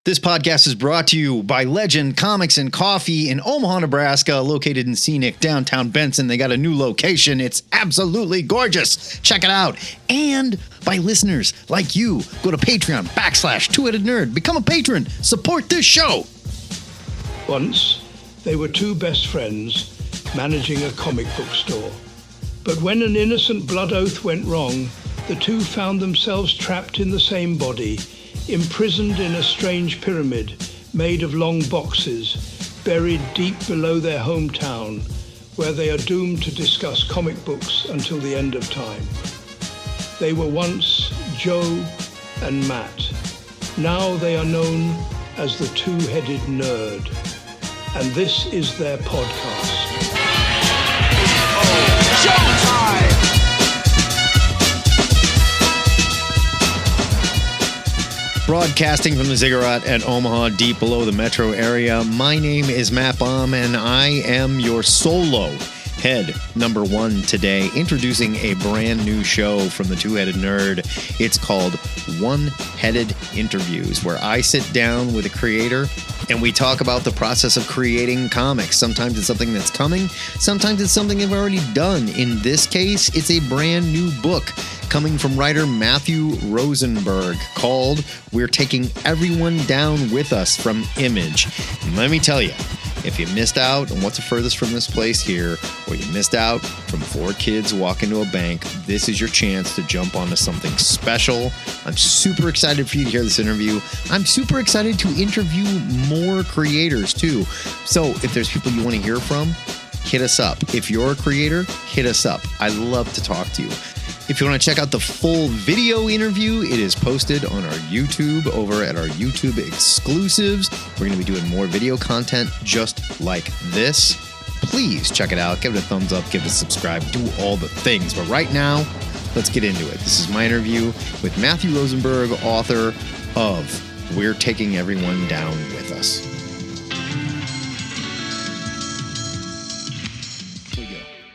This podcast is brought to you by Legend Comics and Coffee in Omaha, Nebraska, located in scenic downtown Benson. They got a new location. It's absolutely gorgeous. Check it out. And by listeners like you. Go to Patreon/Two-Headed Nerd. Become a patron. Support this show. Once, they were two best friends managing a comic book store. But when an innocent blood oath went wrong, the two found themselves trapped in the same body, imprisoned in a strange pyramid made of long boxes, buried deep below their hometown, where they are doomed to discuss comic books until the end of time. They were once Joe and Matt. Now they are known as the Two-Headed Nerd. And this is their podcast. Showtime! Broadcasting from the Ziggurat at Omaha, deep below the metro area. My name is Matt Baum, and I am your solo head number one today, introducing a brand new show from the Two-Headed Nerd. It's called One-Headed Interviews, where I sit down with a creator and we talk about the process of creating comics. Sometimes it's something that's coming. Sometimes it's something they've already done. In this case, it's a brand new book coming from writer Matthew Rosenberg called We're Taking Everyone Down With Us from Image. And let me tell you, if you missed out on What's the Furthest from This Place here, or you missed out from 4 kids walk into a bank, this is your chance to jump onto something special. I'm super excited for you to hear this interview. I'm super excited to interview more creators too. So if there's people you want to hear from, hit us up. If you're a creator, hit us up. I love to talk to you. If you want to check out the full video interview, it is posted on our YouTube over at our YouTube exclusives. We're going to be doing more video content just like this. Please check it out. Give it a thumbs up. Give it a subscribe. Do all the things. But right now, let's get into it. This is my interview with Matthew Rosenberg, author of We're Taking Everyone Down With Us.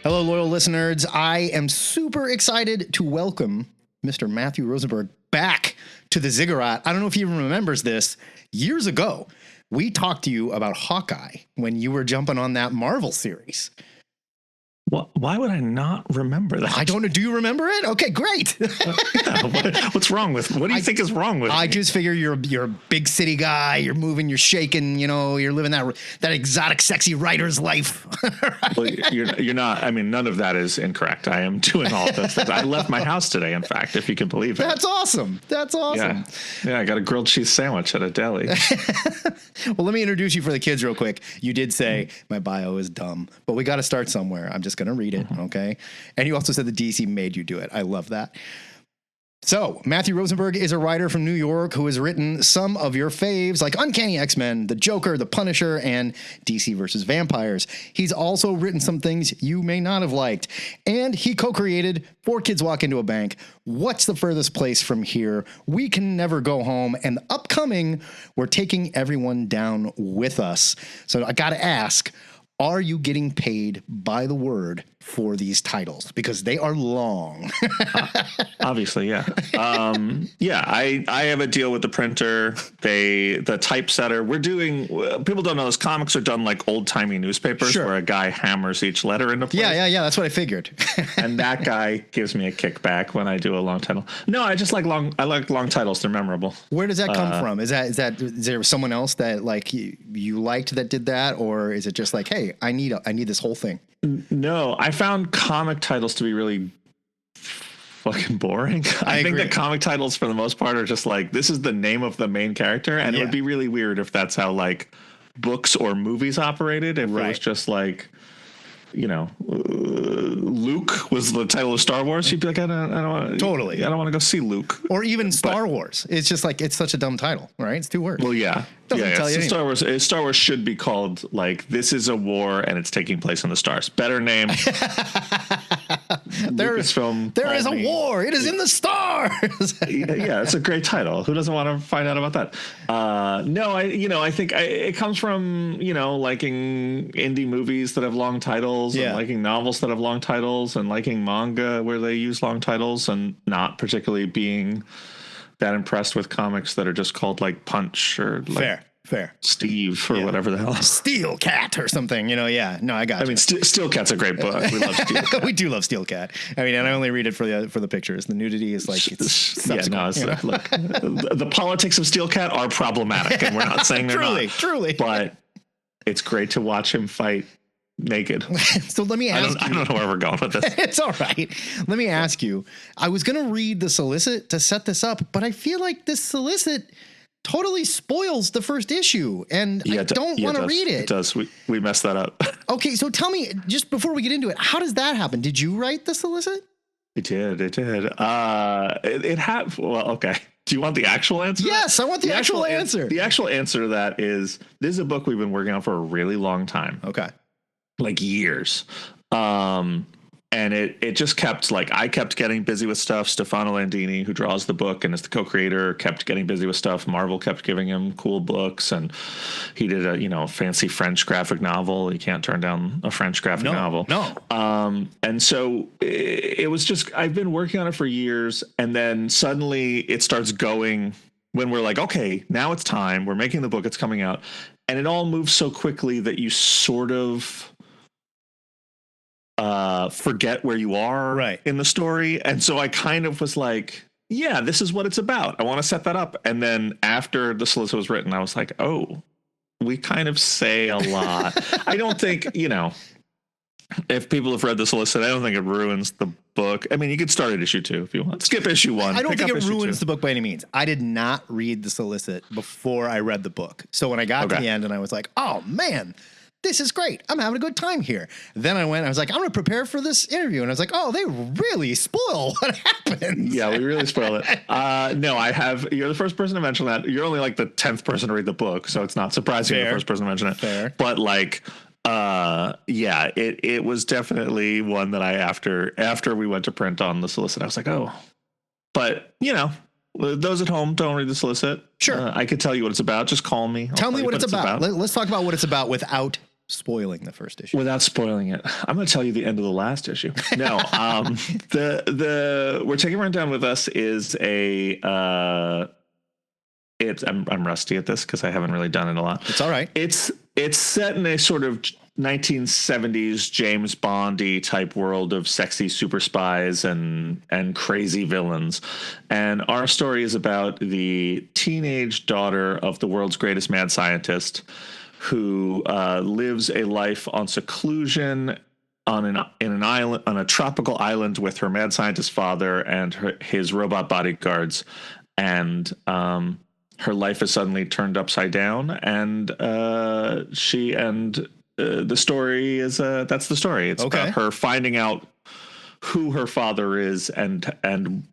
Hello, loyal listeners. I am super excited to welcome Mr. Matthew Rosenberg back to the Ziggurat. I don't know if he even remembers this. Years ago, we talked to you about Hawkeye when you were jumping on that Marvel series. Well, why would I not remember that? I don't know. Do you remember it? Okay, great. What's wrong with? What do you think is wrong with? I just figure you're a big city guy. You're moving. You're shaking. You know, you're living that exotic, sexy writer's life. Right? Well, you're not. I mean, none of that is incorrect. I am doing all of those things. I left my house today. In fact, if you can believe it. That's awesome. That's awesome. Yeah, I got a grilled cheese sandwich at a deli. Well, let me introduce you for the kids real quick. You did say my bio is dumb, but we got to start somewhere. I'm just going to read it, okay? And you also said the DC made you do it. I love that. So, Matthew Rosenberg is a writer from New York who has written some of your faves like Uncanny X-Men, The Joker, The Punisher, and DC vs. Vampires. He's also written some things you may not have liked. And he co-created 4 Kids Walk Into a Bank, What's the Furthest Place from Here, We Can Never Go Home, and the upcoming We're Taking Everyone Down With Us. So I got to ask, are you getting paid by the word for these titles? Because they are long. Obviously, yeah. I have a deal with the printer. The typesetter. We're doing. People don't know this. Comics are done like old timey newspapers, where a guy hammers each letter into place. Yeah. That's what I figured. And that guy gives me a kickback when I do a long title. No, I just like long. I like long titles. They're memorable. Where does that come from? Is there someone else that like you liked that did that, or is it just like, hey, I need this whole thing? No, I found comic titles to be really fucking boring. I think that comic titles for the most part are just like, this is the name of the main character. And it would be really weird if that's how like books or movies operated. If it was just like, you know, Luke was the title of Star Wars. You'd be like, I don't want to go see Luke. Or even Star Wars. It's just like, it's such a dumb title, right? It's 2 words. Well, yeah. Star Wars should be called like, this is a war and it's taking place in the stars. Better name. There is a war. It is in the stars. Yeah, it's a great title. Who doesn't want to find out about that? I think it comes from, liking indie movies that have long titles and liking novels that have long titles and liking manga where they use long titles and not particularly being that impressed with comics that are just called like Punch or like Fair. Steve or whatever the hell. Steel Cat or something, yeah. No, I got you. I mean, Steel Cat's a great book. We love Steel Cat. We do love Steel Cat. I mean, and I only read it for the pictures. The nudity is like, it's look, the politics of Steel Cat are problematic, and we're not saying they're not. Truly. But it's great to watch him fight naked. So let me ask you. I don't know where we're going with this. It's all right. Let me ask you. I was going to read the solicit to set this up, but I feel like this solicit totally spoils the first issue, and I don't want to read it. It does. We messed that up. Okay, so tell me, just before we get into it, how does that happen? Did you write the solicit? It did. It had. Well, okay. Do you want the actual answer? Yes, I want the actual answer. The actual answer to that is, this is a book we've been working on for a really long time. Okay. Like years. And it just kept, like, I kept getting busy with stuff. Stefano Landini, who draws the book and is the co-creator, kept getting busy with stuff. Marvel kept giving him cool books, and he did a fancy French graphic novel. You can't turn down a French graphic novel. No. And so it was just, I've been working on it for years, and then suddenly it starts going when we're like, okay, now it's time. We're making the book. It's coming out. And it all moves so quickly that you sort of forget where you are in the story. And so I kind of was like, yeah, this is what it's about. I want to set that up. And then after the solicit was written, I was like, oh, we kind of say a lot. I don't think, if people have read the solicit, I don't think it ruins the book. I mean, you could start at issue 2 if you want. Skip issue 1. I don't think it ruins the book by any means. I did not read the solicit before I read the book. So when I got to the end and I was like, oh man, this is great. I'm having a good time here. Then I was like, I'm going to prepare for this interview. And I was like, oh, they really spoil what happens. Yeah, we really spoil it. No, you're the first person to mention that. You're only like the 10th person to read the book. So it's not surprising you're the first person to mention it. Fair. But like, it was definitely one that I, after we went to print on the solicit, I was like, oh, but those at home, don't read the solicit. Sure. I could tell you what it's about. Just call me. Tell me what it's about. Let's talk about what it's about without spoiling the first issue. Without spoiling it, I'm going to tell you the end of the last issue. No, we're taking rundown with us is I'm rusty at this because I haven't really done it a lot. It's all right. It's set in a sort of 1970s James Bondy type world of sexy super spies and crazy villains. And our story is about the teenage daughter of the world's greatest mad scientist, who lives a life on seclusion on a tropical island with her mad scientist father and his robot bodyguards, and her life is suddenly turned upside down, and the story is that's the story. It's about her finding out who her father is and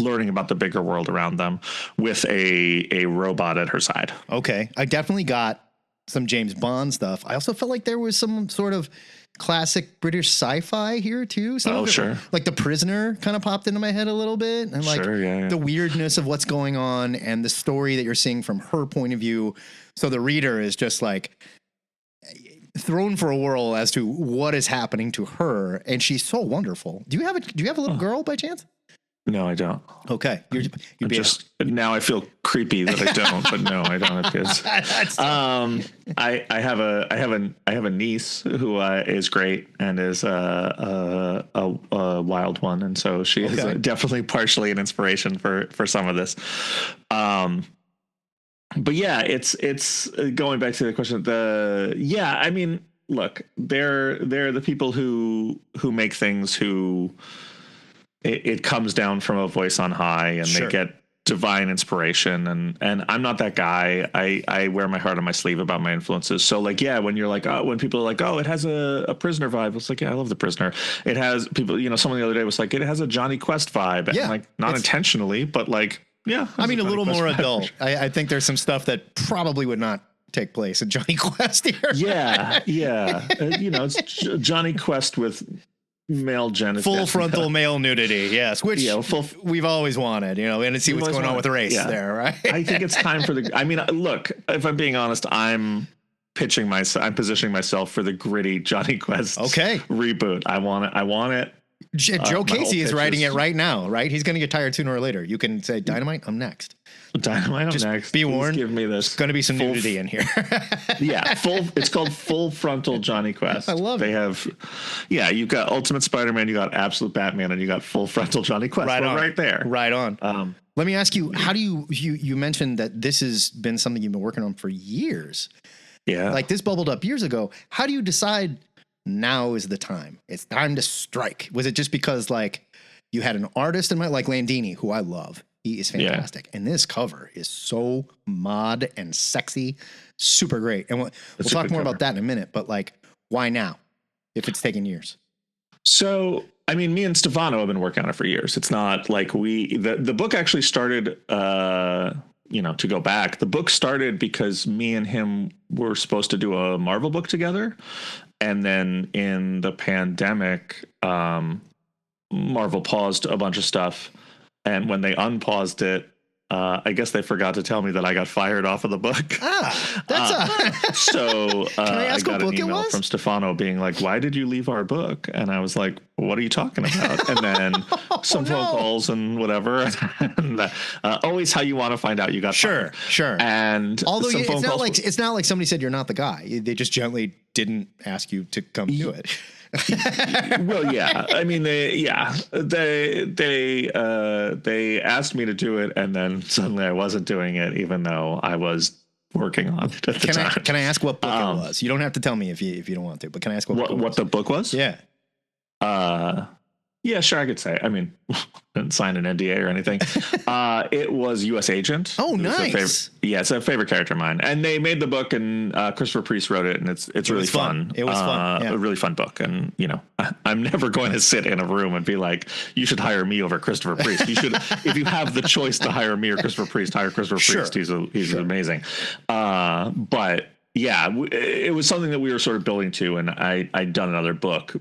learning about the bigger world around them with a robot at her side. Okay, I definitely got some James Bond stuff. I also felt like there was some sort of classic British sci-fi here too. Sure. Like The Prisoner kind of popped into my head a little bit, and like the weirdness of what's going on and the story that you're seeing from her point of view. So the reader is just like thrown for a whirl as to what is happening to her, and she's so wonderful. Do you have a little girl by chance? No, I don't. Okay. Now I feel creepy that I don't, but no, I don't have kids. I have a niece who is great and is a wild one, and so she is definitely partially an inspiration for some of this. But yeah, it's going back to the question. I mean, look, they're the people who make things who. It comes down from a voice on high, and they get divine inspiration. And I'm not that guy. I wear my heart on my sleeve about my influences. So like, when you're like, when people are like, it has a Prisoner vibe. It's like, I love The Prisoner. It has people, someone the other day was like, it has a Johnny Quest vibe. And like, not intentionally, but like, I mean, a little more adult. I think there's some stuff that probably would not take place in Johnny Quest here. Yeah. It's Johnny Quest with male genital, full frontal male nudity, yes, which we've always wanted, and to see what's going on with the race there, right? I think it's time for look, if I'm being honest, I'm positioning myself for the gritty Johnny Quest reboot. I want it. Joe Casey is writing it right now, right? He's going to get tired sooner or later. You can say, Dynamite, I'm next. Dynamite, I'm next. Be warned. Give me this. There's going to be some nudity in here. Yeah, it's called Full Frontal Johnny Quest. I love it. They have, you've got Ultimate Spider-Man, you got Absolute Batman, and you got Full Frontal Johnny Quest. Right there. Right on. Let me ask you, how do you mentioned that this has been something you've been working on for years. Yeah. Like this bubbled up years ago. How do you decide now is the time? It's time to strike. Was it just because like you had an artist in mind, like Landini, who I love? He is fantastic. Yeah. And this cover is so mod and sexy, super great. And we'll talk more about that in a minute, but like, why now if it's taken years? So, I mean, me and Stefano have been working on it for years. It's not like the book actually started, to go back. The book started because me and him were supposed to do a Marvel book together. And then in the pandemic, Marvel paused a bunch of stuff. And when they unpaused it, I guess they forgot to tell me that I got fired off of the book. So I got an email from Stefano being like, "Why did you leave our book?" And I was like, "What are you talking about?" And then some phone calls and whatever. And, always how you want to find out you got fired. Sure. And although it's not like somebody said you're not the guy. They just gently didn't ask you to come do it. Well, yeah. I mean, they asked me to do it, and then suddenly I wasn't doing it, even though I was working on it at the time. Can I ask what book it was? You don't have to tell me if you don't want to, but can I ask what the book was? Yeah. Yeah, sure, I could say. I mean, didn't sign an NDA or anything. It was U.S. Agent. Oh, nice. It's a favorite character of mine. And they made the book, and Christopher Priest wrote it, and it's really fun. It was fun. A really fun book. And, I'm never going to sit in a room and be like, you should hire me over Christopher Priest. You should, if you have the choice to hire me or Christopher Priest, hire Christopher Priest. He's amazing. But yeah, it was something that we were sort of building to, and I'd done another book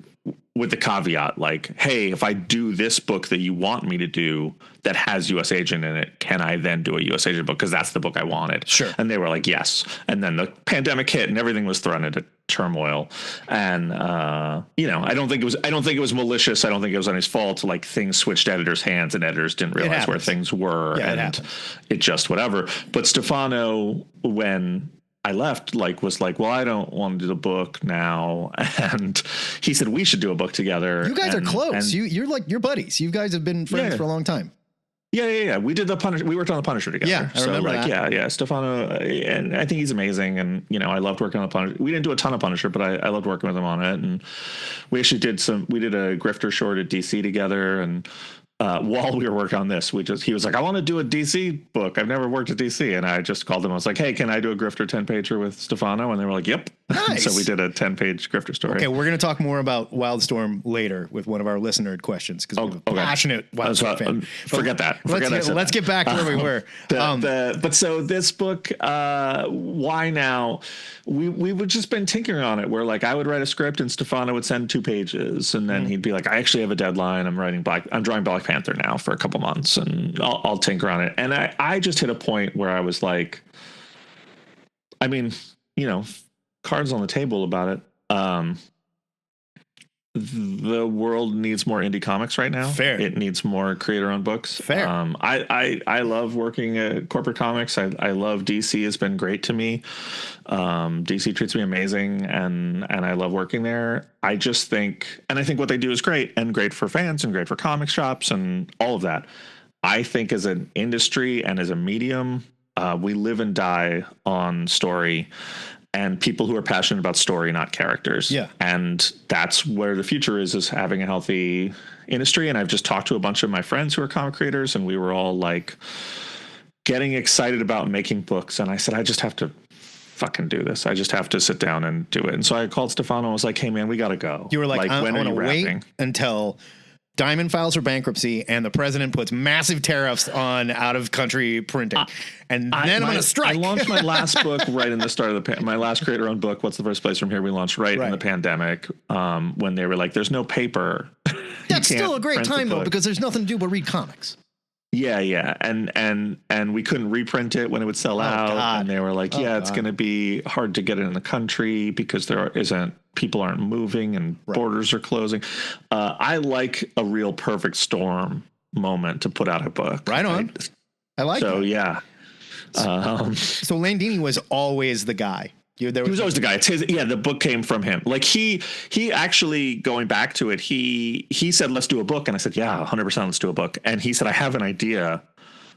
with the caveat, like, hey, if I do this book that you want me to do that has U.S. Agent in it, can I then do a U.S. Agent book? Because that's the book I wanted. Sure. And they were like, yes. And then the pandemic hit, and everything was thrown into turmoil. And I don't think it was malicious. I don't think it was anybody's fault. Like, things switched editors' hands, and editors didn't realize where things were, and it just whatever. But Stefano, when I left, was like, well, I don't want to do the book now. And he said, we should do a book together. You guys are close. You're like, you're buddies. You guys have been friends for a long time. Yeah. We did the Punisher. We worked on the Punisher together. Yeah, I remember that. Yeah. Stefano, and I think he's amazing. And, I loved working on the Punisher. We didn't do a ton of Punisher, but I loved working with him on it. And we actually did a Grifter short at DC together. And, while we were working on this, he was like, I want to do a DC book. I've never worked at DC. And I just called them. I was like, hey, can I do a Grifter 10-pager with Stefano? And they were like, yep. Nice. So we did a 10-page Grifter story. Okay, we're going to talk more about Wildstorm later with one of our listener questions, because we're passionate Wildstorm fan. Forget that. Let's get back to where we were. But so this book, why now? We've just been tinkering on it, where like I would write a script and Stefano would send 2 pages, and then he'd be like, I actually have a deadline. I'm drawing Black Panther now for a couple months, and I'll tinker on it. And I just hit a point where I was like, I mean, cards on the table about it. The world needs more indie comics right now. Fair. It needs more creator-owned books. Fair. I love working at corporate comics. I love DC. Has been great to me. DC treats me amazing, and I love working there. I just think, and I think what they do is great, and great for fans, and great for comic shops, and all of that. I think as an industry and as a medium, we live and die on story. And people who are passionate about story, not characters. Yeah. And that's where the future is having a healthy industry. And I've just talked to a bunch of my friends who are comic creators, and we were all like getting excited about making books. And I said, I just have to fucking do this. I just have to sit down and do it. And so I called Stefano and was like, hey man, we got to go. You were like I want to wait until Diamond files for bankruptcy and the president puts massive tariffs on out-of-country printing, and then I'm going to strike. I launched my last book right in the start of my last creator-owned book, What's the First Place from Here? We launched right in the pandemic, when they were like, there's no paper. That's still a great time, though, because there's nothing to do but read comics. Yeah. And we couldn't reprint it when it would sell out. God. And they were like, it's going to be hard to get it in the country because there isn't people aren't moving and borders are closing. I like a real perfect storm moment to put out a book. Right on. I like so, that. Yeah. So Landini was always the guy. He was always the guy. It's his, the book came from him. Like he actually, going back to it, he said, let's do a book. And I said, yeah, 100%, let's do a book. And he said, I have an idea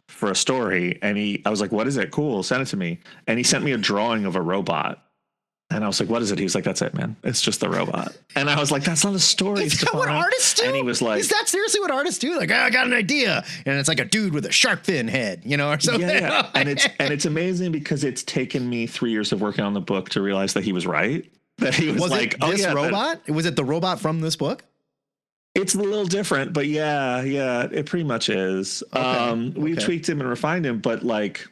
for a story. And I was like, what is it? Cool. Send it to me. And he sent me a drawing of a robot. And I was like, what is it? He was like, that's it, man. It's just the robot. And I was like, that's not a story. Is that what artists do? And he was like, is that seriously what artists do? Like, I got an idea. And it's like a dude with a shark fin head, or something. Yeah. and it's amazing because it's taken me 3 years of working on the book to realize that he was right. That he was like, it this robot? Was it the robot from this book? It's a little different, but yeah, it pretty much is. Okay. We tweaked him and refined him, but like,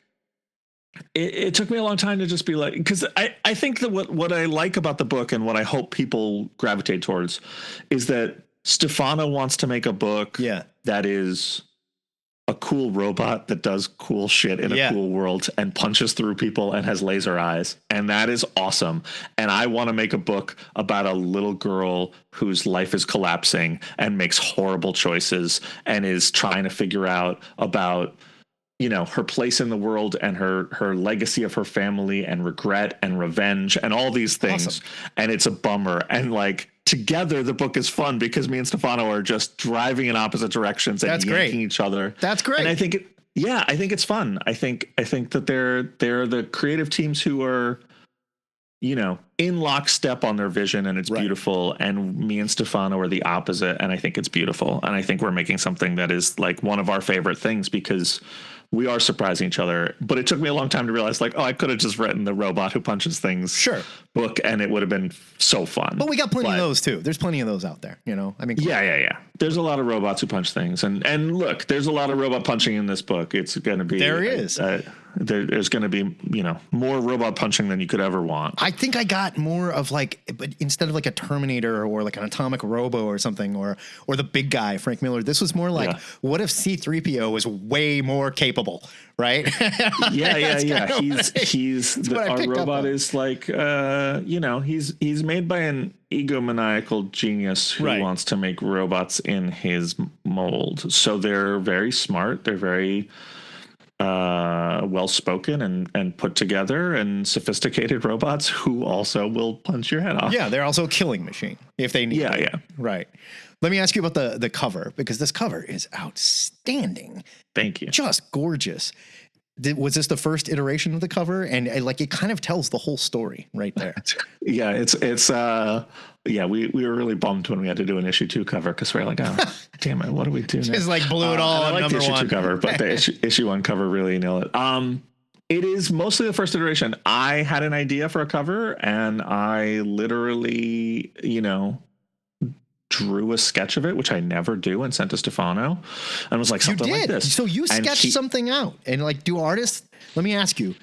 it took me a long time to just be like, because I think that what I like about the book and what I hope people gravitate towards is that Stefano wants to make a book that is a cool robot that does cool shit in a cool world and punches through people and has laser eyes. And that is awesome. And I want to make a book about a little girl whose life is collapsing and makes horrible choices and is trying to figure out about her place in the world and her legacy of her family and regret and revenge and all these things. Awesome. And it's a bummer. And like together, the book is fun because me and Stefano are just driving in opposite directions and yanking each other. That's great. And I think it's fun. I think that they're the creative teams who are, in lockstep on their vision, and it's beautiful. And me and Stefano are the opposite. And I think it's beautiful. And I think we're making something that is like one of our favorite things because we are surprising each other. But it took me a long time to realize, like, I could have just written the robot who punches things book, and it would have been so fun. But we got plenty of those too. There's plenty of those out there, I mean, yeah. There's a lot of robots who punch things, and look, there's a lot of robot punching in this book. It's going to be there's going to be more robot punching than you could ever want. I think I got more of but instead of like a Terminator or like an atomic robo or something, or the big guy Frank Miller, this was more like, what if C-3PO was way more capable, right? Yeah. Our robot is like he's made by an egomaniacal genius who wants to make robots in his mold. So they're very smart. They're very well-spoken and put together and sophisticated robots who also will punch your head off. Yeah, they're also a killing machine if they need it. Yeah. Right. Let me ask you about the cover, because this cover is outstanding. Thank you. Just gorgeous. Was this the first iteration of the cover? And it kind of tells the whole story right there. Yeah, it's we were really bummed when we had to do an issue 2 cover because we're like, oh, damn it, what do we do now? Just like blew it all on like number the issue 1 2 cover, but the issue 1 cover really nailed it. It is mostly the first iteration. I had an idea for a cover, and I literally, drew a sketch of it, which I never do, and sent to Stefano, and was like, something like this. So you sketched something out, and like, do artists? Let me ask you: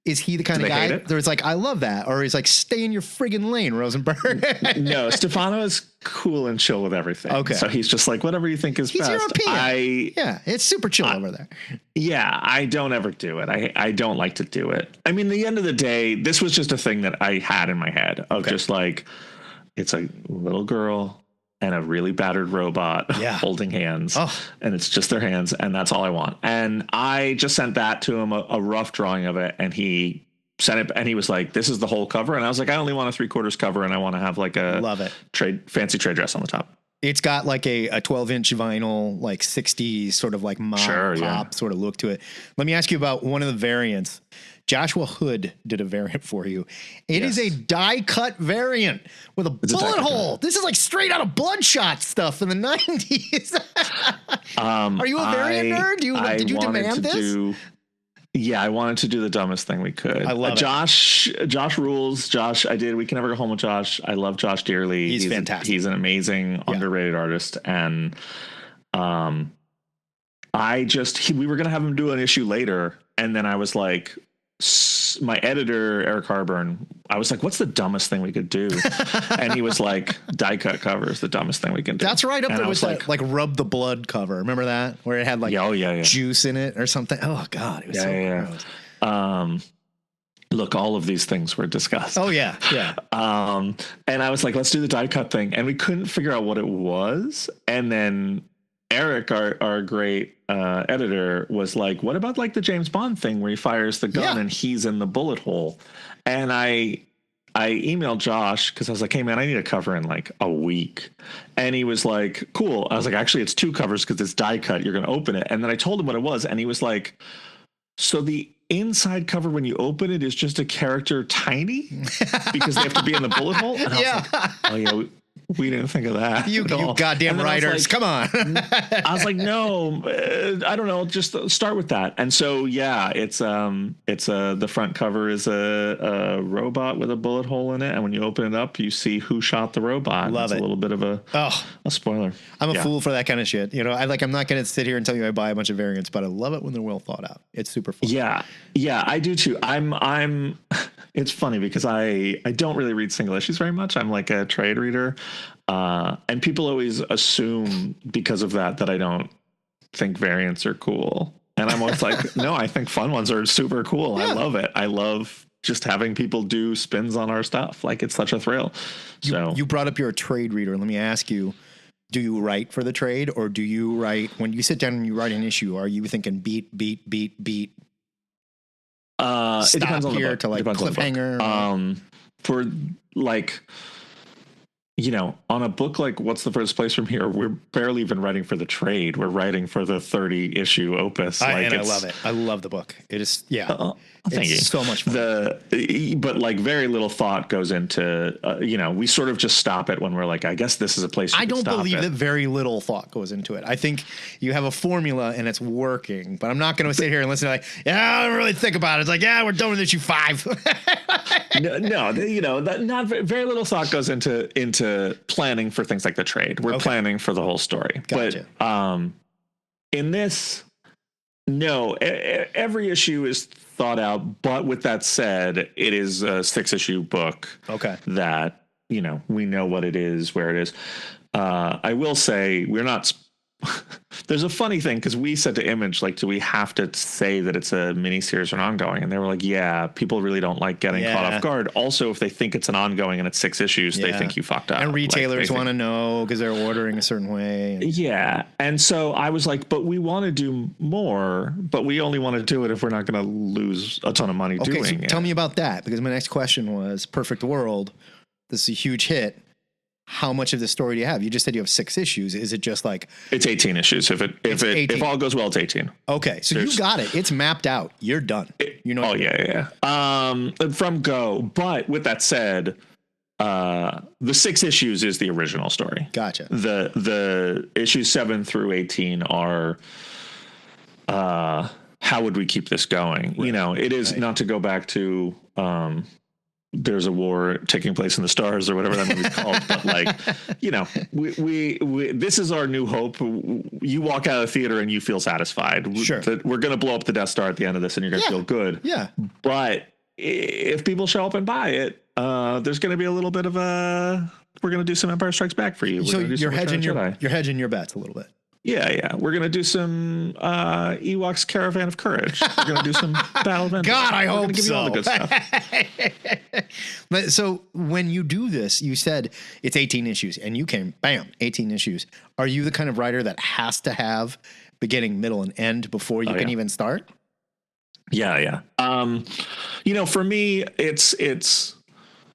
is he the kind of guy that's like, I love that, or he's like, stay in your friggin' lane, Rosenberg? No, Stefano is cool and chill with everything. Okay, so he's just like, whatever you think is best. He's European. It's super chill over there. Yeah, I don't ever do it. I don't like to do it. I mean, at the end of the day, this was just a thing that I had in my head of just like, it's a little girl and a really battered robot holding hands, and it's just their hands, and that's all I want. And I just sent that to him, a rough drawing of it, and he sent it, and he was like, this is the whole cover. And I was like, I only want a 3/4 cover, and I want to have like a fancy trade dress on the top. It's got like a 12-inch vinyl, like 60s sort of like pop sort of look to it. Let me ask you about one of the variants. Joshua Hood did a variant for you. It is a die cut variant with a bullet hole. This is like straight out of Bloodshot stuff in the 90s. Are you a variant nerd? Did you demand this? I wanted to do the dumbest thing we could. I love it. Josh rules. We can never go home with Josh. I love Josh dearly. He's fantastic. He's an amazing, underrated artist. And we were going to have him do an issue later. And then I was like, my editor, Eric Harburn, I was like, what's the dumbest thing we could do? And he was like, die cut cover is the dumbest thing we can do. That's right up there with that, like Rub the Blood cover. Remember that? Where it had like juice in it or something. Oh God, it was so gross. look, all of these things were discussed. Oh yeah. And I was like, let's do the die cut thing, and we couldn't figure out what it was. And then Eric, our great editor, was like, what about like the James Bond thing where he fires the gun and he's in the bullet hole? And I emailed Josh because I was like, hey man, I need a cover in like a week. And he was like, cool. I was like, actually it's 2 covers because it's die cut. You're going to open it. And then I told him what it was. And he was like, so the inside cover when you open it is just a character tiny because they have to be in the bullet hole? And I was like, oh yeah, we didn't think of that. You goddamn writers. Come on. I was like, no, I don't know. Just start with that. And so, yeah, it's the front cover is a robot with a bullet hole in it. And when you open it up, you see who shot the robot. Love it's it. A little bit of a spoiler. I'm a fool for that kind of shit. You know, I'm not going to sit here and tell you I buy a bunch of variants, but I love it when they're well thought out. It's super fun. Yeah. Yeah, I do too. It's funny because I don't really read single issues very much. I'm like a trade reader. And people always assume because of that I don't think variants are cool. And I'm always like, no, I think fun ones are super cool. Yeah. I love it. I love just having people do spins on our stuff. Like, it's such a thrill. You brought up you're a trade reader. Let me ask you, do you write for the trade, or do you write, when you sit down and you write an issue, are you thinking beat? It depends on the book. To like cliffhanger. For like, you know, on a book like What's the Furthest Place from Here, we're barely even writing for the trade. We're writing for the 30 issue opus. I love it. I love the book. It is, thank you. So much fun. But like very little thought goes into, we sort of just stop it when we're like, I guess this is a place. I don't believe that very little thought goes into it. I think you have a formula and it's working, but I'm not going to sit here and listen to like, I don't really think about it. It's like, we're done with issue 5. Not very little thought goes into planning for things like the trade. We're planning for the whole story. Gotcha. But in this, no, every issue is thought out. But with that said, it is a 6-issue book. Okay. That, we know what it is, where it is. I will say we're not. There's a funny thing because we said to Image, like, do we have to say that it's a miniseries or an ongoing? And they were like, yeah, people really don't like getting caught off guard. Also, if they think it's an ongoing and it's 6 issues, they think you fucked up. And retailers want to know because they're ordering a certain way. Yeah. And so I was like, but we want to do more, but we only want to do it if we're not going to lose a ton of money doing it. Tell me about that, because my next question was Perfect World. This is a huge hit. How much of the story do you have? You just said you have 6 issues. Is it just like it's 18 issues? If all goes well, it's 18. Okay, so you got it. It's mapped out. You're done. Yeah. From go. But with that said, the 6 issues is the original story. Gotcha. The issues 7 through 18 are how would we keep this going? Right. It is not to go back to. There's a war taking place in the stars or whatever that movie's called. But like, we this is our new hope. You walk out of the theater and you feel satisfied. Sure. That we're going to blow up the Death Star at the end of this and you're going to feel good. Yeah. But if people show up and buy it, there's going to be a little bit of we're going to do some Empire Strikes Back for you. So you're hedging your bets a little bit. Yeah. We're going to do some Ewoks Caravan of Courage. We're going to do some Battle of Endor. God, I hope give so. You all the good stuff. But so when you do this, you said it's 18 issues and you came, bam, 18 issues. Are you the kind of writer that has to have beginning, middle, and end before you can even start? Yeah. For me, it's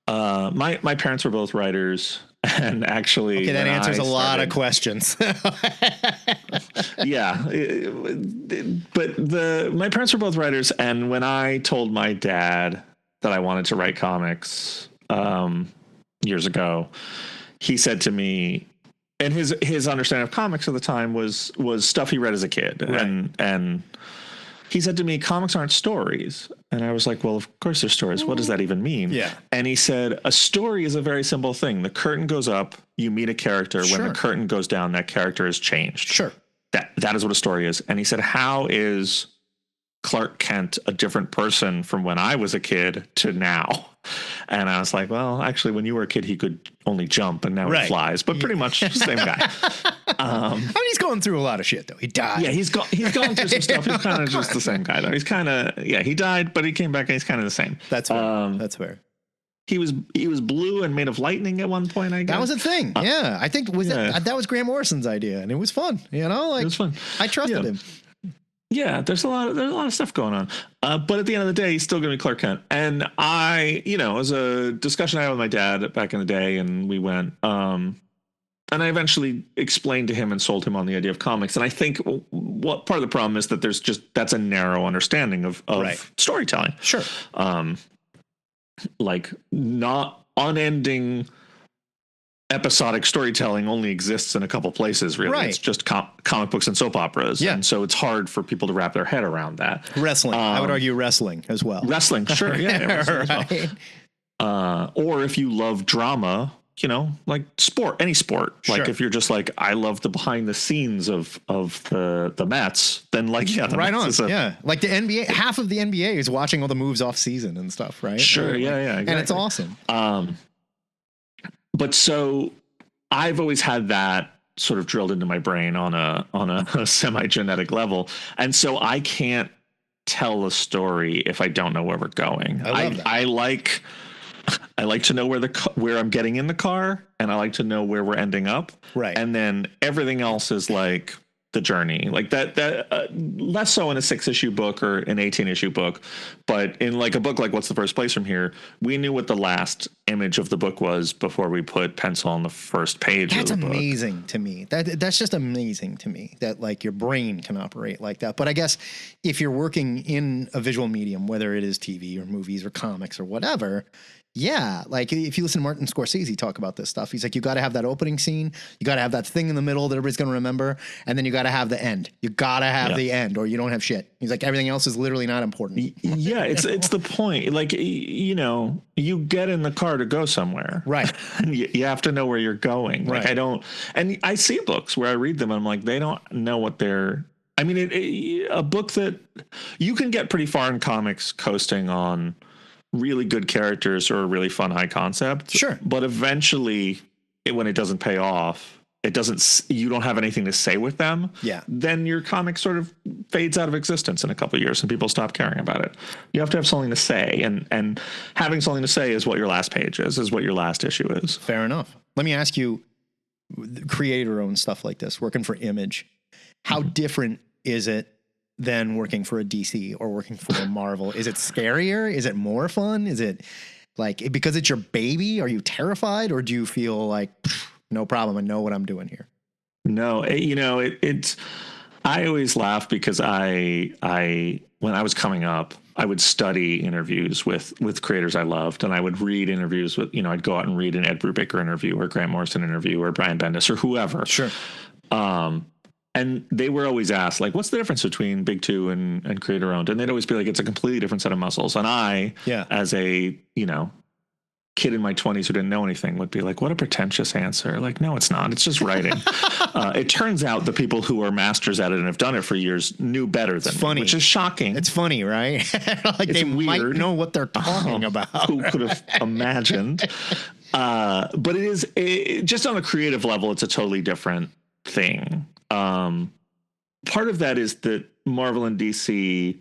my parents were both writers. And actually, that answers a lot of questions. Yeah, but my parents were both writers, and when I told my dad that I wanted to write comics years ago, he said to me, and his understanding of comics at the time was stuff he read as a kid, right. and he said to me, comics aren't stories. And I was like, well, of course they're stories. What does that even mean? Yeah. And he said, a story is a very simple thing. The curtain goes up, you meet a character. Sure. When the curtain goes down, that character is changed. Sure. That is what a story is. And he said, how is Clark Kent a different person from when I was a kid to now? And I was like, well, actually, when you were a kid, he could only jump and now he flies, but pretty much the same guy. mean, he's going through a lot of shit though. He died. Yeah, he's gone through some stuff. He's kind of just the same guy though. He's kind of he died, but he came back and he's kind of the same. That's fair. That's fair. He was blue and made of lightning at one point, I guess. That was a thing. Yeah. I think that was Grant Morrison's idea, and it was fun. You know, like, it was fun. I trusted him. Yeah, there's a lot of stuff going on. But at the end of the day, he's still going to be Clark Kent. And I, it was a discussion I had with my dad back in the day, and we went, and I eventually explained to him and sold him on the idea of comics. And I think what part of the problem is that that's a narrow understanding of storytelling. Sure. Like not unending episodic storytelling only exists in a couple places, really. Right. It's just comic books and soap operas. Yeah. And so it's hard for people to wrap their head around that. Wrestling. I would argue wrestling as well. Wrestling, sure. Yeah. Right. Or if you love drama, like any sport. Sure. Like if you're just like, I love the behind the scenes of the Mets, then like, the right Mets on. Like the NBA, half of the NBA is watching all the moves off season and stuff, right? Sure. Exactly. And it's awesome. But so I've always had that sort of drilled into my brain on a semi-genetic level. And so I can't tell a story if I don't know where we're going. I like to know where I'm getting in the car, and I like to know where we're ending up. Right. And then everything else is like the journey, like that less so in a 6-issue book or an 18-issue book, but in like a book like What's the First Place from Here, we knew what the last image of the book was before we put pencil on the first page. That's of the amazing book. To me. That's just amazing to me that like your brain can operate like that. But I guess if you're working in a visual medium, whether it is TV or movies or comics or whatever, yeah, like if you listen to Martin Scorsese talk about this stuff, he's like, you got to have that opening scene, you got to have that thing in the middle that everybody's going to remember, and then you got to have the end. You got to have the end, or you don't have shit. He's like, everything else is literally not important. Yeah, it's the point. Like, you get in the car to go somewhere, right? And you have to know where you're going. Like, right. And I see books where I read them and I'm like, they don't know what they're. I mean, a book that you can get pretty far in comics coasting on really good characters or a really fun high concept. Sure. But eventually when it doesn't pay off, you don't have anything to say with them. Yeah. Then your comic sort of fades out of existence in a couple of years and people stop caring about it. You have to have something to say, and having something to say is what your last page is what your last issue is. Fair enough. Let me ask you, creator-owned stuff like this, working for Image, how different is it than working for a DC or working for a Marvel? Is it scarier? Is it more fun? Is it like, because it's your baby, are you terrified, or do you feel like no problem, I know what I'm doing here? No, it's I always laugh because I when I was coming up, I would study interviews with creators I loved, and I would read interviews with, I'd go out and read an Ed Brubaker interview or a Grant Morrison interview or Brian Bendis or whoever. Sure. And they were always asked, like, what's the difference between Big Two and creator owned? And they'd always be like, it's a completely different set of muscles. And I, as a, kid in my 20s who didn't know anything, would be like, what a pretentious answer. Like, no, it's not. It's just writing. It turns out the people who are masters at it and have done it for years knew better than me, which is shocking. It's funny, right? Like, it's they weird. Might know what they're talking about. Who could have imagined? But just on a creative level, it's a totally different thing. Part of that is that Marvel and DC,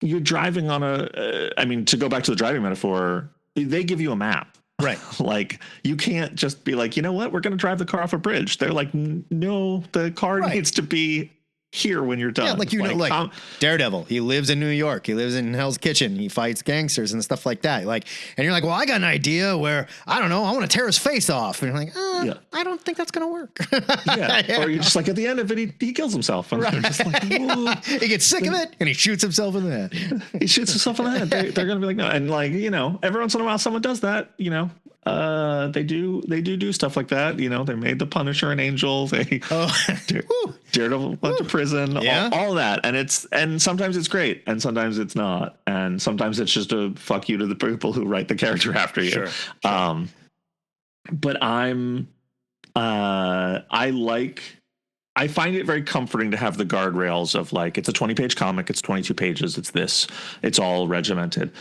you're driving on to go back to the driving metaphor, they give you a map. Right. Like, you can't just be like, you know what, we're going to drive the car off a bridge. They're like, no, the car needs to be here when you're done. Yeah, like Daredevil, he lives in New York, he lives in Hell's Kitchen, he fights gangsters and stuff like that. Like, and you're like, well, I got an idea where, I don't know, I want to tear his face off. And you're like, I don't think that's gonna work. Or you're just like, at the end of it, he kills himself. And right. Just like, he gets sick of it and he shoots himself in the head. He shoots himself in the head. They're gonna be like, no. And like, every once in a while someone does that. They do stuff like that. They made the Punisher an angel. Daredevil went to prison. All that, and sometimes it's great, and sometimes it's not, and sometimes it's just a fuck you to the people who write the character after you. Sure. But I find it very comforting to have the guardrails of like, it's a 20-page comic, it's 22 pages, it's this, it's all regimented.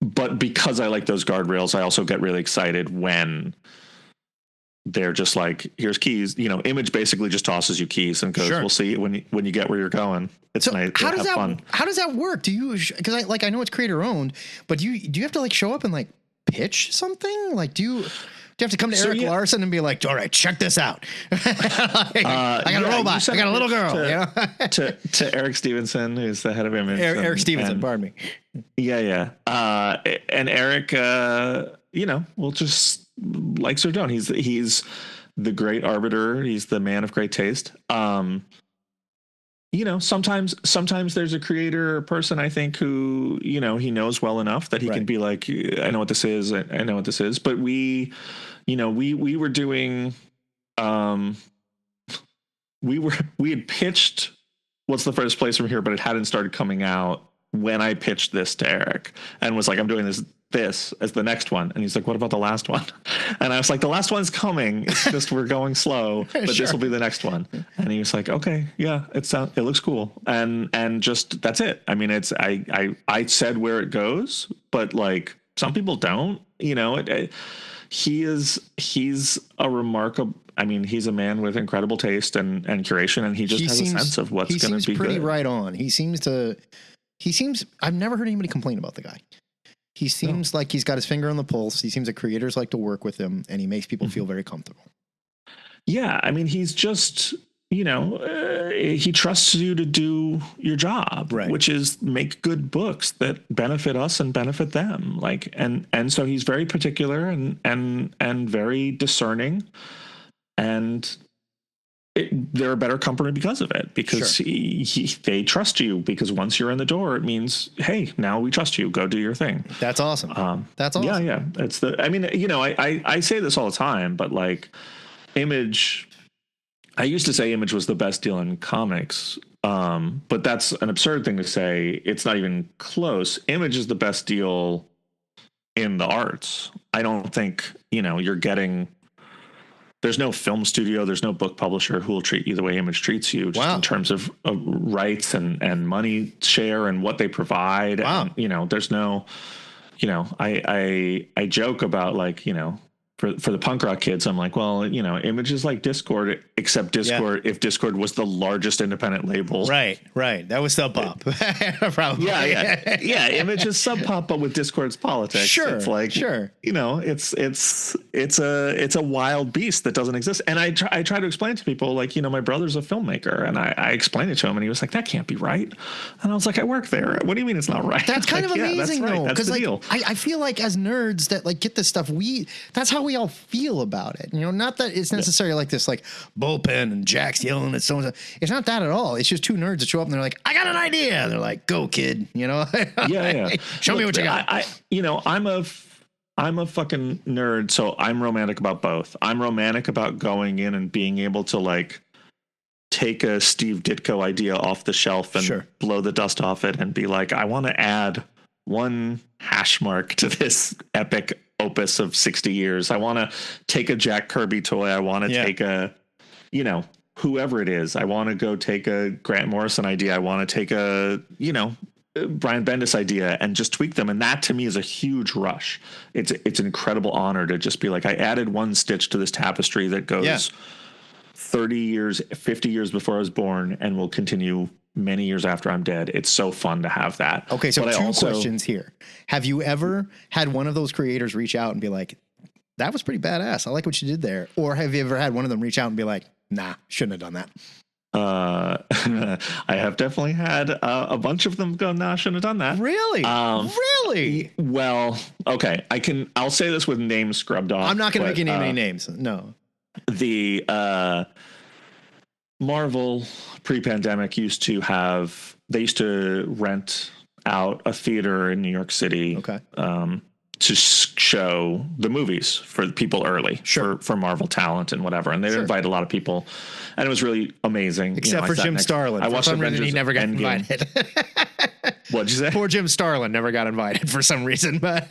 But because I like those guardrails, I also get really excited when they're just like, here's keys. You know, Image basically just tosses you keys and goes, we'll see when you get where you're going. It's so nice. How does that work? Do you, because I know it's creator owned, but do you have to like show up and like pitch something? Like, do you have to come to Eric Larson and be like, all right, check this out. I got a robot. I got a little girl. To Eric Stevenson, who's the head of Image. Eric Stevenson, pardon me. Yeah. And Eric, you know, will just likes or don't. He's the great arbiter. He's the man of great taste. You know, sometimes there's a creator or person, I think, who, you know, he knows well enough that he can be like, I know what this is. I know what this is. But we were doing, we had pitched What's the Furthest Place from Here, but it hadn't started coming out when I pitched this to Eric and was like, I'm doing this as the next one. And he's like, what about the last one? And I was like, the last one's coming. It's just, we're going slow, but this will be the next one. And he was like, okay, yeah, it looks cool. And just, that's it. I mean, it's, I said where it goes, but like some people don't, you know, he's a remarkable, I mean, he's a man with incredible taste and curation, and he just has a sense of what's going to be good. He seems pretty right on. He seems, I've never heard anybody complain about the guy. He seems like he's got his finger on the pulse. He seems like creators like to work with him, and he makes people feel very comfortable. Yeah. I mean, he's just, you know, he trusts you to do your job, which is make good books that benefit us and benefit them. Like, and so he's very particular and very discerning, and they're a better company because of it, because they trust you, because once you're in the door, it means, hey, now we trust you, go do your thing. That's awesome. That's awesome. Yeah. It's I mean, you know, I say this all the time, but like Image, I used to say Image was the best deal in comics. But that's an absurd thing to say. It's not even close. Image is the best deal in the arts. I don't think, you know, you're getting, there's no film studio, there's no book publisher who will treat you the way Image treats you, just in terms of rights and money share and what they provide. And, you know, there's no, you know, I joke about, like, you know, for the punk rock kids, I'm like, well, you know, Image is like Discord, except Discord, if Discord was the largest independent label. Right. That was Sub Pop. Probably. Yeah. Image is Sub Pop, but with Discord's politics. Sure. It's like, you know, it's a wild beast that doesn't exist. And I try to explain to people, like, you know, my brother's a filmmaker, and I explained it to him, and he was like, that can't be right. And I was like, I work there. What do you mean it's not right? That's kind of amazing, though. That's the deal. I feel like as nerds that like get this stuff, that's how we all feel about it. You know, not that it's necessarily like this, like bullpen and Jack's yelling at someone. It's not that at all. It's just two nerds that show up and they're like, I got an idea. And they're like, go kid, you know? Show me what you got. You know, I'm a fucking nerd. So I'm romantic about both. I'm romantic about going in and being able to like take a Steve Ditko idea off the shelf and blow the dust off it and be like, I want to add one hash mark to this epic opus of 60 years. I want to take a Jack Kirby toy. I want to take a, you know, whoever it is. I want to go take a Grant Morrison idea. I want to take a, you know, Brian Bendis idea and just tweak them. And that to me is a huge rush. It's an incredible honor to just be like, I added one stitch to this tapestry that goes 30 years, 50 years before I was born and will continue many years after I'm dead. It's so fun to have that. Okay, so two questions here. Have you ever had one of those creators reach out and be like, that was pretty badass, I like what you did there? Or have you ever had one of them reach out and be like, nah, shouldn't have done that? I have definitely had a bunch of them go, nah, shouldn't have done that. Really? Really? Well, okay. I'll say this with names scrubbed off. I'm not going to make you name any names. No. The Marvel pre-pandemic used to rent out a theater in New York City to show the movies for people early for Marvel talent and whatever. And they'd invite a lot of people, and it was really amazing. Except for Jim Starlin. I watched Avengers. He never got invited. What'd you say? Poor Jim Starlin never got invited for some reason, but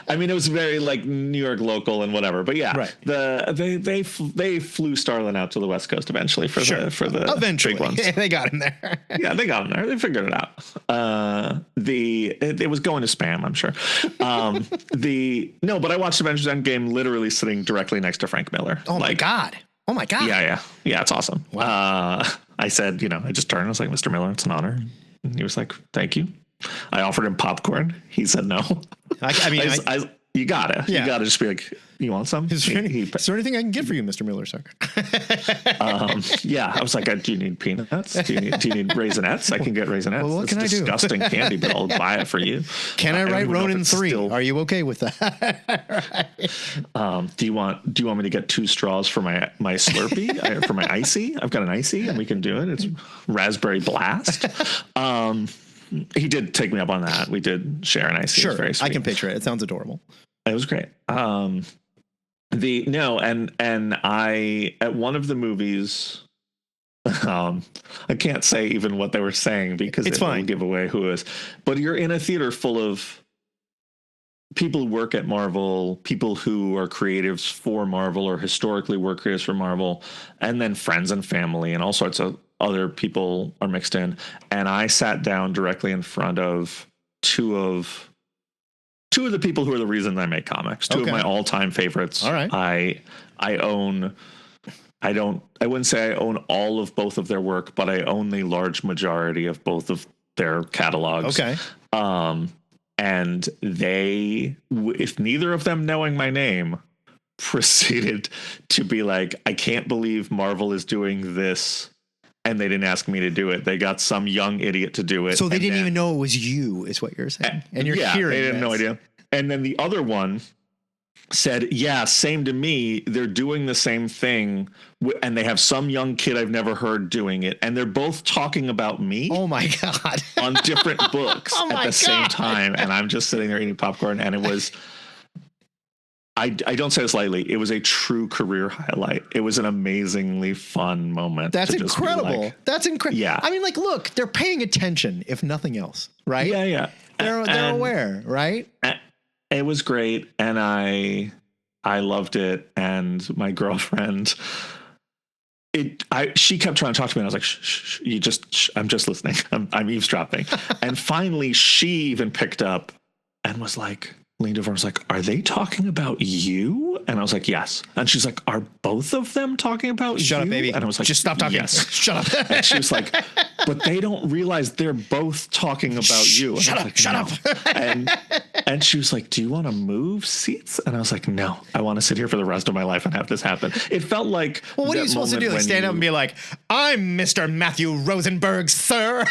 I mean, it was very like New York local and whatever. But yeah, right. They flew Starlin out to the West Coast eventually for the eventually big ones. They got him there. Yeah, they got him there. They figured it out. It was going to spam, I'm sure. But I watched Avengers Endgame literally sitting directly next to Frank Miller. Oh my God. Yeah, it's awesome. Wow. I said, I just turned. I was like, Mr. Miller, it's an honor. And he was like, thank you. I offered him popcorn. He said no. You gotta just be like, you want some? Is there anything I can get for you, Mr. Miller, sir? Yeah, I was like, do you need peanuts? Do you need Raisinets? I can get Raisinets. Well, what can I do? Disgusting candy, but I'll buy it for you. Can I write Ronin 3? Are you okay with that? Right. Do you want me to get 2 straws for my Slurpee for my icy? I've got an icy, and we can do it. It's raspberry blast. He did take me up on that. We did share an icy. Sure, very sweet. I can picture it. It sounds adorable. It was great. And I at one of the movies, I can't say even what they were saying because it will give away who it is. But you're in a theater full of people who work at Marvel, people who are creatives for Marvel or historically were creatives for Marvel, and then friends and family and all sorts of other people are mixed in. And I sat down directly in front of two of the people who are the reason I make comics. Two of my all-time favorites. All right. I wouldn't say I own all of both of their work, but I own the large majority of both of their catalogs. Okay. And they, if neither of them knowing my name, proceeded to be like, I can't believe Marvel is doing this. And they didn't ask me to do it. They got some young idiot to do it. So they didn't even know it was you, is what you're saying. And you're hearing they didn't no idea. And then the other one said, yeah, same to me. They're doing the same thing. And they have some young kid I've never heard doing it. And they're both talking about me. Oh, my God. On different books at the same time. And I'm just sitting there eating popcorn. And it was... I don't say this lightly. It was a true career highlight. It was an amazingly fun moment. That's incredible. That's incredible. Yeah. I mean, like, look, they're paying attention, if nothing else, right? Yeah. They're aware, right? It was great, and I loved it. And my girlfriend, she kept trying to talk to me, and I was like, shh, I'm just listening. I'm eavesdropping. And finally, she even picked up and was like, leaned over and was like, are they talking about you? And I was like, yes. And she's like, are both of them talking about you? Shut up, baby. And I was like, just stop talking. Yes. Shut up. And she was like, but they don't realize they're both talking about you. And Shut up. And she was like, do you want to move seats? And I was like, no, I want to sit here for the rest of my life and have this happen. It felt like, well, what are you supposed to do? Like stand up and be like, I'm Mr. Matthew Rosenberg, sir.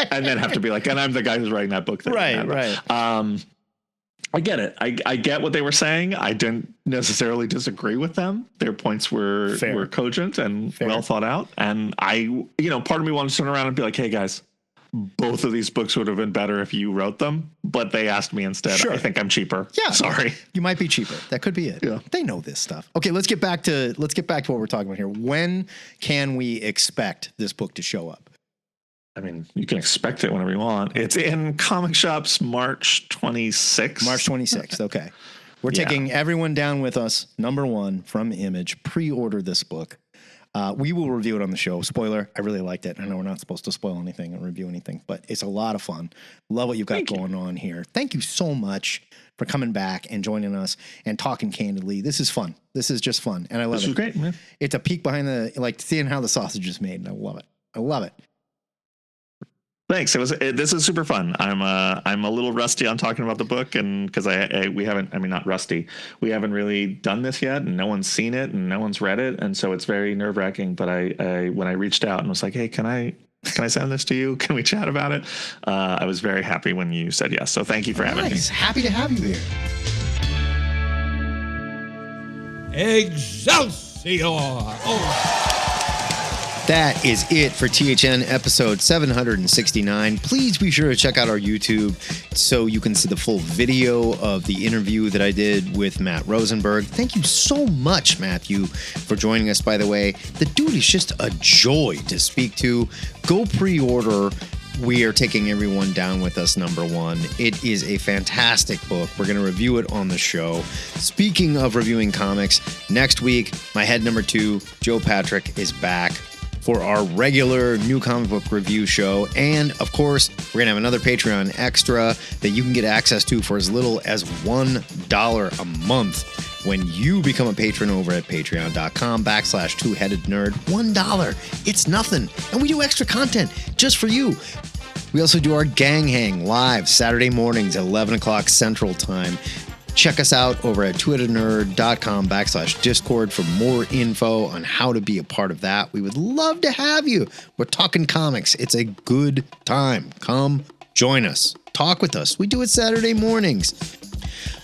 And then have to be like, and I'm the guy who's writing that book. Right. I get it. I get what they were saying. I didn't necessarily disagree with them. Their points were cogent and well thought out. And part of me wanted to turn around and be like, hey guys, both of these books would have been better if you wrote them, but they asked me instead. Sure. I think I'm cheaper. Yeah. Sorry. You might be cheaper. That could be it. Yeah. They know this stuff. Okay, let's get back to what we're talking about here. When can we expect this book to show up? I mean, you can expect it whenever you want. It's in comic shops March 26th. March 26th. Okay. We're taking everyone down with us. Number 1 from Image. Pre-order this book. We will review it on the show. Spoiler, I really liked it. I know we're not supposed to spoil anything or review anything, but it's a lot of fun. Love what you've got going on here. Thank you so much for coming back and joining us and talking candidly. This is fun. This is just fun. And I love it. This is great, man. It's a peek behind seeing how the sausage is made. And I love it. I love it. Thanks. This is super fun. I'm a little rusty on talking about the book, and because we haven't. I mean, not rusty. We haven't really done this yet, and no one's seen it, and no one's read it, and so it's very nerve wracking. But when I reached out and was like, hey, can I send this to you? Can we chat about it? I was very happy when you said yes. So thank you for having me. Happy to have you here. Excelsior! Oh. That is it for THN episode 769. Please be sure to check out our YouTube so you can see the full video of the interview that I did with Matt Rosenberg. Thank you so much, Matthew, for joining us, by the way. The dude is just a joy to speak to. Go pre-order we are taking everyone down with us, number one. It is a fantastic book. We're going to review it on the show. Speaking of reviewing comics, next week, my head number two, Joe Patrick, is back for our regular new comic book review show. And of course, we're going to have another Patreon extra that you can get access to for as little as $1 a month when you become a patron over at patreon.com/two-headed-nerd. $1. It's nothing. And we do extra content just for you. We also do our Gang Hang live Saturday mornings at 11 o'clock Central Time. Check us out over at twoheadednerd.com/discord for more info on how to be a part of that. We would love to have you. We're talking comics. It's a good time. Come join us. Talk with us. We do it Saturday mornings.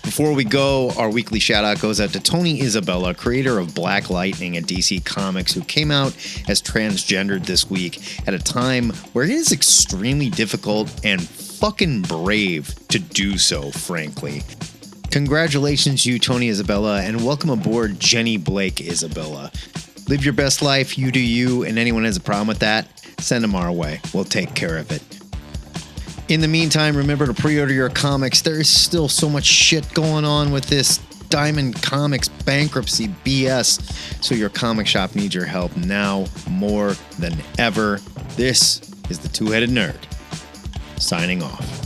Before we go, our weekly shout out goes out to Tony Isabella, creator of Black Lightning at DC Comics, who came out as transgendered this week at a time where it is extremely difficult and fucking brave to do so, frankly. Congratulations, you, Tony Isabella, and welcome aboard, Jenny Blake Isabella. Live your best life, you do you, and anyone has a problem with that, send them our way. We'll take care of it. In the meantime, remember to pre-order your comics. There is still so much shit going on with this Diamond Comics bankruptcy BS, so your comic shop needs your help now more than ever. This is the Two-Headed Nerd, signing off.